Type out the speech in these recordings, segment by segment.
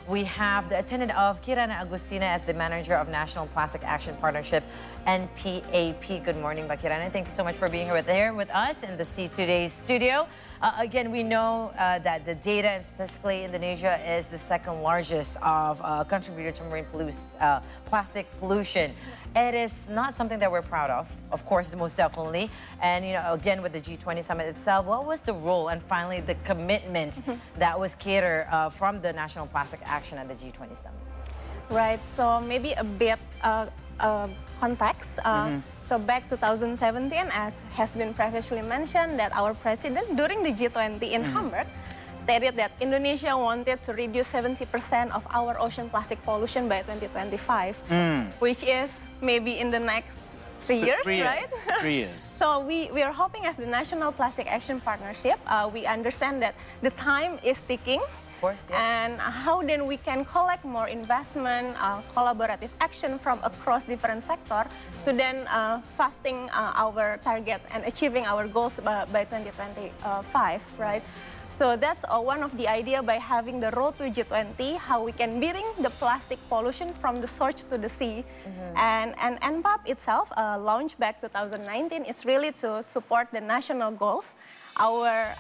We have the attendant of Kirana, Agustina, as the manager of National Plastic Action Partnership, NPAP. Good morning, Kirana. Thank you so much for being here with us in the C Today's studio. Again, we know that the data, and statistically, Indonesia is the second largest contributor to marine plastic pollution. It is not something that we're proud of course, most definitely. And, again, with the G20 summit itself, what was the role and finally the commitment that was catered from the National Plastic Action at the G20 summit? Right, so maybe a bit context. So back 2017, as has been previously mentioned, that our president during the G20 in Hamburg stated that Indonesia wanted to reduce 70% of our ocean plastic pollution by 2025, which is maybe in the next 3 years, right? 3 years. So we are hoping as the National Plastic Action Partnership, we understand that the time is ticking. Course, yeah. And how then we can collect more investment, collaborative action from across different sectors to then fasting our target and achieving our goals by 2025, right? So that's one of the idea by having the road to G20, how we can bring the plastic pollution from the source to the sea. And NPAP itself, launched back 2019, is really to support the national goals. Our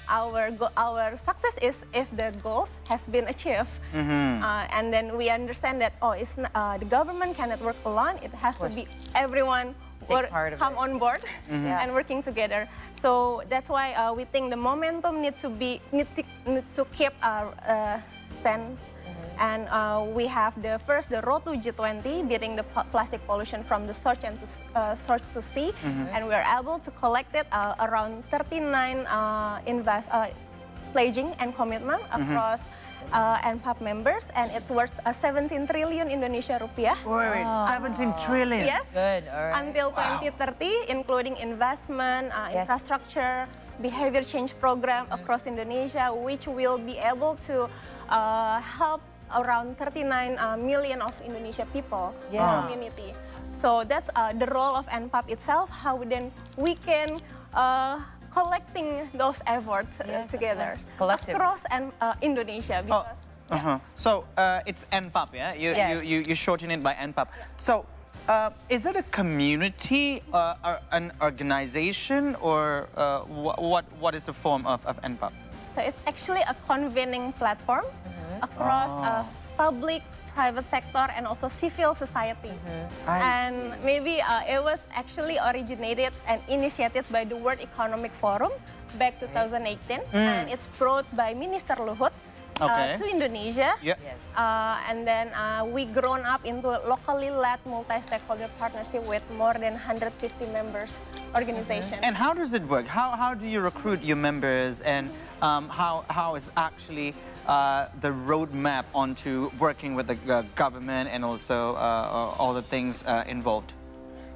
success is if the goals has been achieved, and then we understand that the government cannot work alone. It has to be everyone come on board and working together. So that's why we think the momentum need to keep our stand. And we have the road to G20, beating the plastic pollution from the source and source to sea, and we are able to collect it around 39 pledging and commitment across NPAP members, and it's worth 17 trillion Indonesia rupiah. Wait, 17 trillion? Yes. Good, all right. Until 2030, including investment, infrastructure, behavior change program across Indonesia, which will be able to help around 39 million of Indonesia people, community. So that's the role of NPAP itself, how then we can collecting those efforts together across Indonesia. Because, So it's NPAP, yeah? You shorten it by NPAP. So is it a community, an organization, or what is the form of NPAP? So it's actually a convening platform across public, private sector, and also civil society. And maybe it was actually originated and initiated by the World Economic Forum back 2018, and it's brought by Minister Luhut to Indonesia. And then we grown up into locally led multi-stakeholder partnership with more than 150 members organization. And how does it work? How do you recruit your members, and how is actually the roadmap onto working with the government and also all the things involved?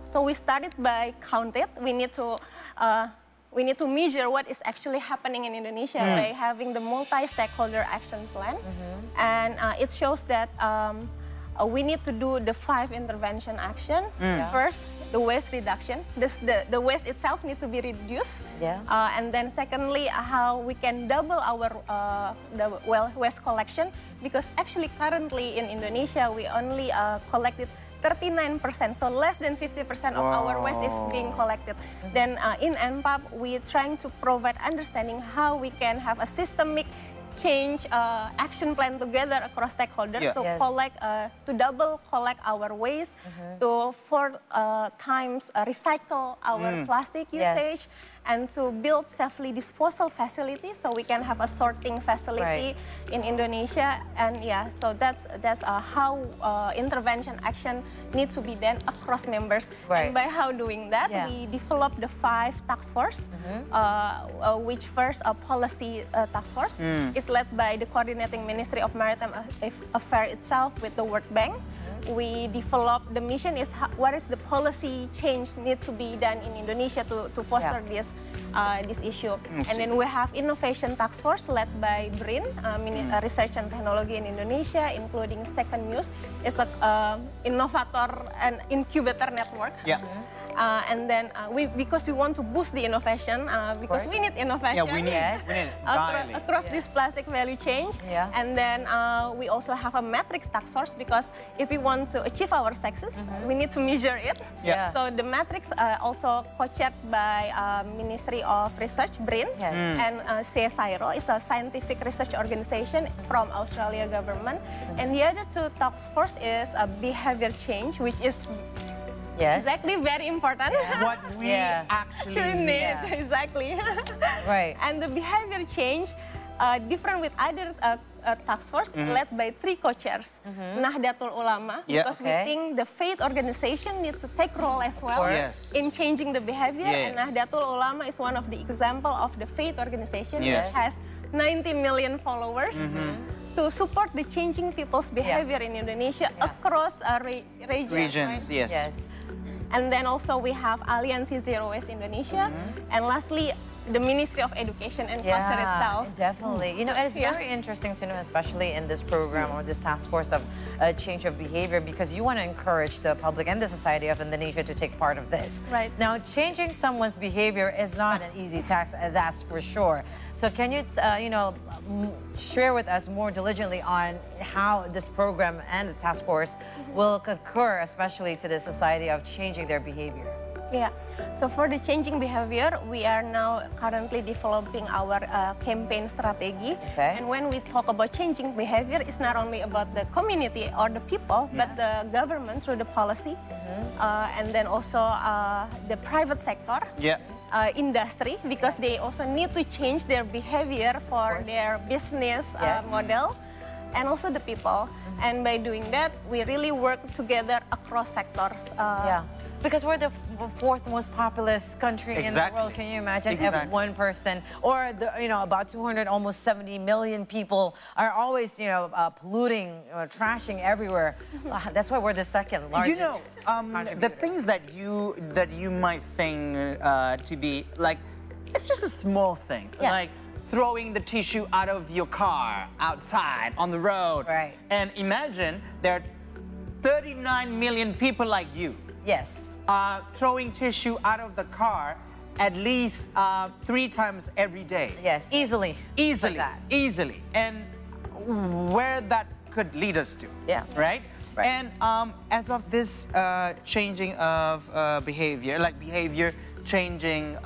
So we started by count it. We need to measure what is actually happening in Indonesia by having the multi-stakeholder action plan. And it shows that we need to do the 5 intervention action. First, the waste reduction. The waste itself needs to be reduced. And then secondly, how we can double our waste collection, because actually currently in Indonesia we only collected 39%, so less than 50% of our waste is being collected. Then in NPAP, we're trying to provide understanding how we can have a systemic change action plan together across stakeholders to collect, to double collect our waste, to 4 times recycle our plastic usage, and to build safely disposal facility so we can have a sorting facility in Indonesia. And so that's how intervention action needs to be done across members. And by how doing that, we developed the 5 task force, which first a policy task force is led by the coordinating Ministry of Maritime Affairs itself with the World Bank. We developed, the mission is what is the policy change need to be done in Indonesia to foster this issue. And then we have innovation task force led by BRIN, Research and Technology in Indonesia, including Second News. It's an innovator and incubator network. And then because we want to boost the innovation, because we need innovation. Yeah, we need across this plastic value chain. Yeah. And then we also have a matrix task force, because if we want to achieve our success, we need to measure it. Yeah. So the matrix also co-chaired by Ministry of Research, BRIN, and CSIRO is a scientific research organization from Australia government. And the other two task force is a behavior change, which is exactly very important. What we actually need. Exactly. Right. And the behavior change, different with other task force, led by 3 co-chairs. Nahdlatul Ulama, because we think the faith organization need to take role as well in changing the behavior. And Nahdlatul Ulama is one of the example of the faith organization that has 90 million followers. To support the changing people's behavior in Indonesia across regions. Right? Yes. And then also we have Aliansi Zero Waste Indonesia. And lastly, the Ministry of Education and Culture itself. Definitely. You know, it's very interesting to know, especially in this program or this task force of change of behavior, because you want to encourage the public and the society of Indonesia to take part of this. Right. Now, changing someone's behavior is not an easy task, that's for sure. So can you, share with us more diligently on how this program and the task force will concur, especially to the society of changing their behavior? Yeah, so for the changing behavior, we are now currently developing our campaign strategy. And when we talk about changing behavior, it's not only about the community or the people, but the government through the policy, and then also the private sector. Industry, because they also need to change their behavior for their business model, and also the people. And by doing that, we really work together across sectors. Because we're the 4th most populous country in the world. Can you imagine if one person, or about 200, almost 70 million people are always, polluting, trashing everywhere. That's why we're the 2nd largest. The things that you might think to be like, it's just a small thing, like throwing the tissue out of your car outside on the road. Right. And imagine there are 39 million people like you. Yes. Throwing tissue out of the car at least 3 times every day. Yes, easily. Easily. Like that. Easily. And where that could lead us to. Right? And as of this changing of behavior, like behavior changing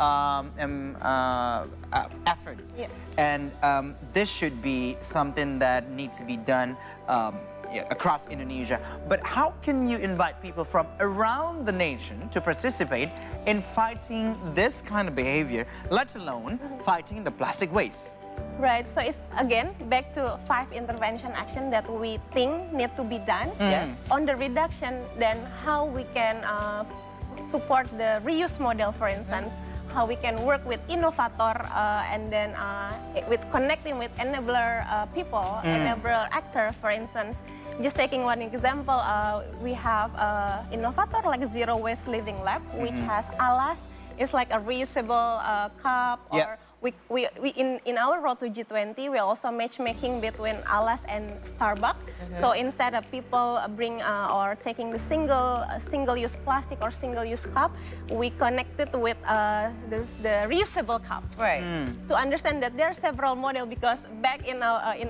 efforts. And this should be something that needs to be done across Indonesia. But how can you invite people from around the nation to participate in fighting this kind of behavior, let alone fighting the plastic waste? Right, so it's again back to 5 intervention action that we think need to be done. On the reduction, then how we can support the reuse model, for instance, how we can work with innovator and then with connecting with enabler people, enabler actor, for instance. Just taking one example, we have innovator like Zero Waste Living Lab, which has Alas, it's like a reusable cup, or we in our road to G20, we are also matchmaking between Alas and Starbucks. So instead of people bring or taking the single-use plastic or single-use cup, we connected with the reusable cups. Right. To understand that there are several models, because back in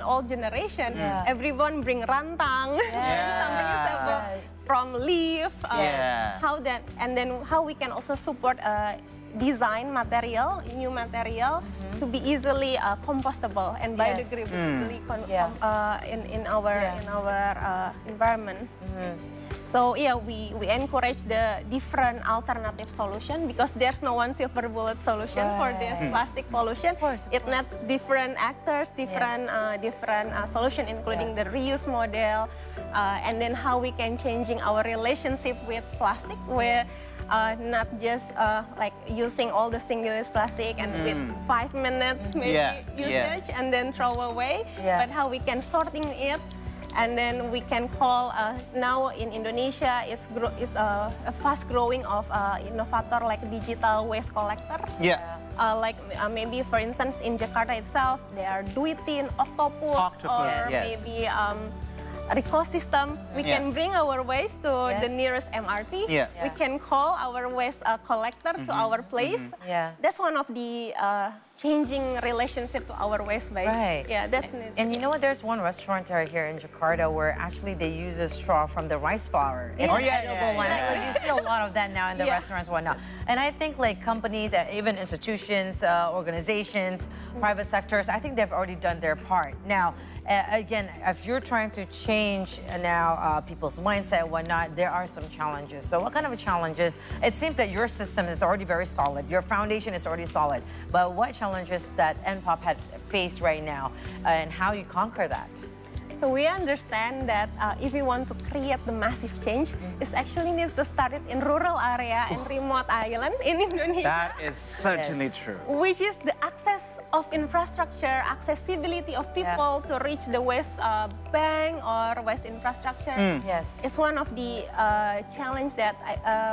old generation, everyone bring rantang, some reusable from leaf. How that, and then how we can also support design material, new material, to be easily compostable and biodegradable in our environment. So yeah, we encourage the different alternative solution, because there's no one silver bullet solution for this plastic pollution. It needs different actors, different solution, including the reuse model, and then how we can changing our relationship with plastic, where not just like using all the single-use plastic and with 5 minutes maybe usage and then throw away, but how we can sorting it. And then we can call, now in Indonesia, it's a fast growing of innovator like digital waste collector. Like maybe, for instance, in Jakarta itself, there are Duitin, Octopus, or maybe ecosystem. We can bring our waste to the nearest MRT. We can call our waste collector to our place. That's one of the changing relationship to our waste. Yeah, that's it. And you know what? There's one restaurant here in Jakarta where actually they use a straw from the rice flour. It's an edible one. Like, you see a lot of that now in the restaurants and whatnot. And I think like companies, even institutions, organizations, private sectors, I think they've already done their part. Now, again, if you're trying to change now people's mindset and whatnot, there are some challenges. So what kind of challenges? It seems that your system is already very solid. Your foundation is already solid. But what challenges that NPOP had faced right now and how you conquer that? So we understand that if we want to create the massive change, it actually needs to start it in rural area and remote island in Indonesia. That is certainly true. Which is the access of infrastructure, accessibility of people to reach the waste bank or waste infrastructure. It's one of the challenge that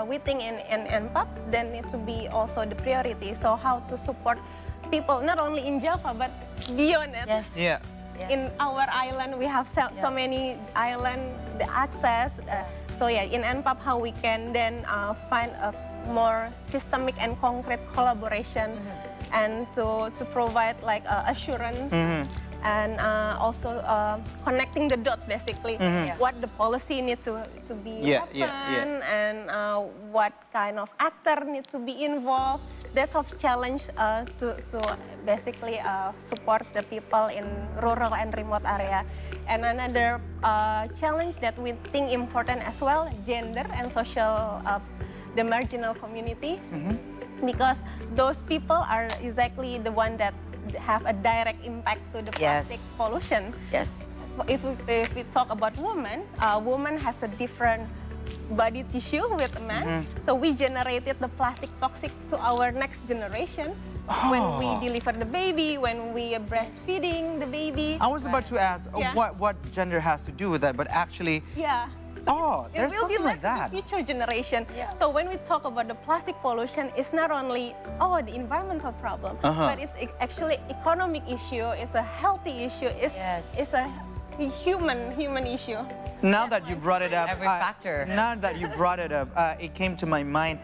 we think in NPOP then need to be also the priority. So how to support people not only in Java but beyond it. In our island, we have so many island, the access. So yeah, in NPOP, how we can then find a more systemic and concrete collaboration and to provide like assurance and also connecting the dots basically. What the policy needs to be happen and what kind of actor needs to be involved. That's a challenge to basically support the people in rural and remote area. And another challenge that we think important as well, gender and social, the marginal community, because those people are exactly the one that have a direct impact to the plastic pollution. If we talk about women, woman has a different body tissue with a man. So we generated the plastic toxic to our next generation when we deliver the baby, when we are breastfeeding the baby. I was about to ask what gender has to do with that, but actually, there's something like that. The future generation. So when we talk about the plastic pollution, it's not only the environmental problem, but it's actually economic issue. It's a healthy issue. It's a human issue. Now that you brought it up, every factor. Now that you brought it up, it came to my mind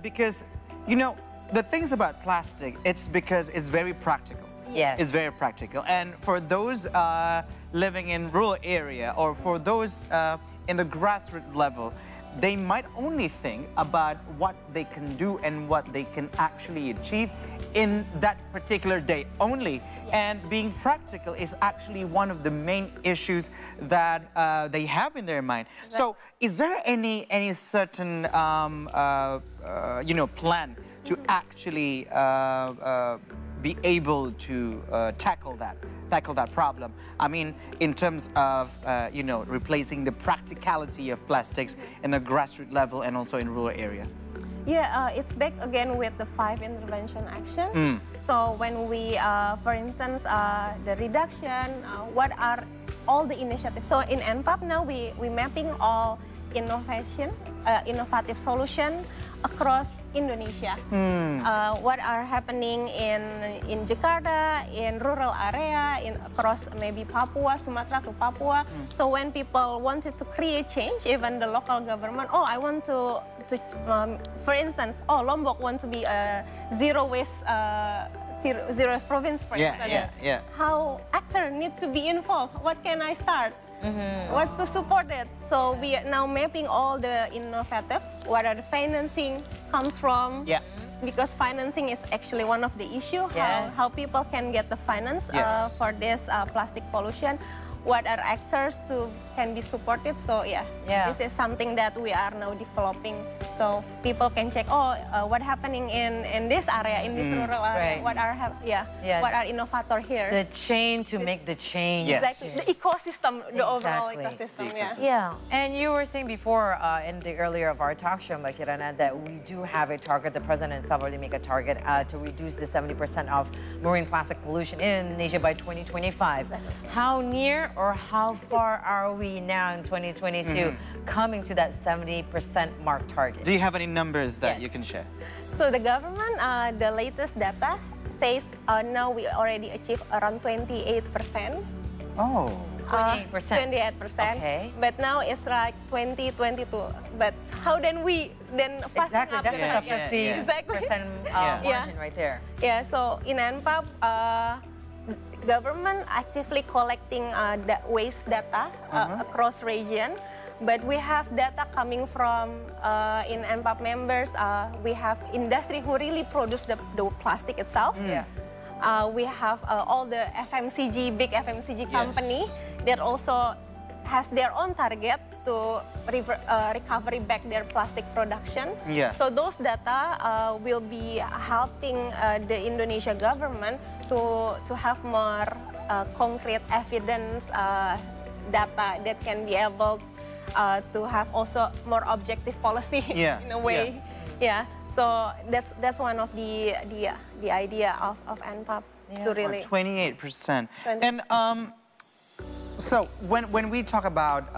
because, you know, the things about plastic, it's because it's very practical. It's very practical. And for those living in rural area or for those in the grassroots level, they might only think about what they can do and what they can actually achieve in that particular day only. And being practical is actually one of the main issues that they have in their mind. So is there any certain you know, plan to actually be able to tackle that problem? I mean, in terms of you know, replacing the practicality of plastics in the grassroots level and also in rural area. Yeah, it's back again with the 5 intervention action. So when we, for instance, the reduction, what are all the initiatives? So in NPOP now we mapping all innovative solution across Indonesia. What are happening in Jakarta, in rural area, across maybe Papua, Sumatra to Papua. So when people wanted to create change, even the local government, I want to for instance, Lombok want to be a zero waste province, for instance. How actors need to be involved? What can I start? What's to support it? So we are now mapping all the innovative, what are the financing comes from. Because financing is actually one of the issue, how people can get the finance for this plastic pollution. What are actors can be supported? So this is something that we are now developing. So people can check, what happening in this area, in this rural area, what are innovators here? The chain to make the change. Exactly, the ecosystem, the overall ecosystem. And you were saying before in the earlier of our talk show, Kirana, that we do have a target, the president itself already make a target to reduce the 70% of marine plastic pollution in Indonesia by 2025. How near or how far are we now in 2022 coming to that 70% mark target? Do you have any numbers that you can share? So the government, the latest data says now we already achieved around 28%. 28%. 28%. Okay. But now it's like 2022. But how then we fasten Exactly, up that's the- like a 50% Exactly. margin right there. Yeah, so in NPAP, government actively collecting the waste data across region, but we have data coming from in NPAP members. We have industry who really produce the plastic itself. Yeah. We have all the FMCG, big FMCG company that also has their own target to recovery back their plastic production. Yeah. So those data will be helping the Indonesia government to have more concrete evidence data that can be able to have also more objective policy in a way. Yeah. So that's one of the idea of NPAP to really 28%. And so when we talk about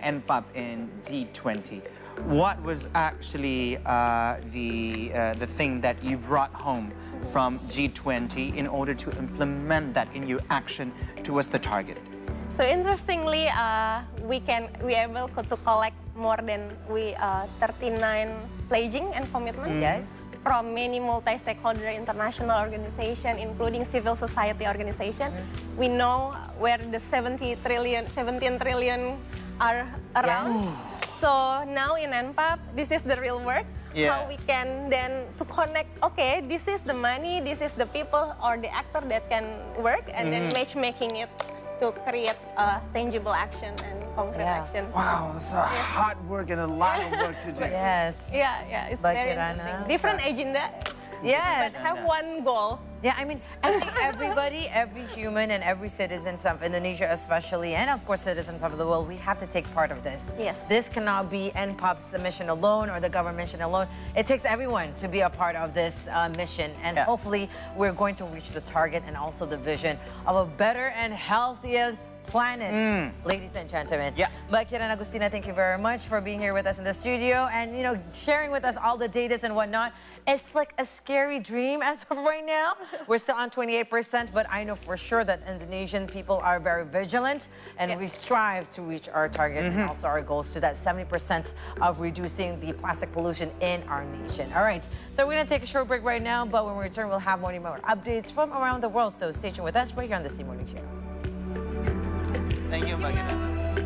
NPAP in G20, what was actually the thing that you brought home from G20 in order to implement that in your action towards the target? So interestingly, we able to collect more than 39 pledging and commitment from many multi-stakeholder international organizations, including civil society organization. We know where the 17 trillion are around. So now in NPAP, this is the real work. How we can then to connect, okay, this is the money, this is the people or the actor that can work, and then matchmaking it to create tangible action and concrete action. Wow, that's a hard work and a lot of work to do. Yes. Yeah, it's But very Kirana, interesting. Different agenda, yes. but have one goal. Yeah, I mean, I think everybody, every human and every citizen of Indonesia especially, and of course citizens of the world, we have to take part of this. Yes. This cannot be NPOP's mission alone or the government mission alone. It takes everyone to be a part of this mission. And hopefully we're going to reach the target and also the vision of a better and healthier planet, ladies and gentlemen. But Kirana, Agustina, thank you very much for being here with us in the studio and, you know, sharing with us all the data and whatnot. It's like a scary dream as of right now. We're still on 28%, but I know for sure that Indonesian people are very vigilant and we strive to reach our target and also our goals to that 70% of reducing the plastic pollution in our nation. All right, so we're gonna take a short break right now, but when we return, we'll have more updates from around the world. So stay tuned with us right here on the C Morning Show. Thank you, Agustina.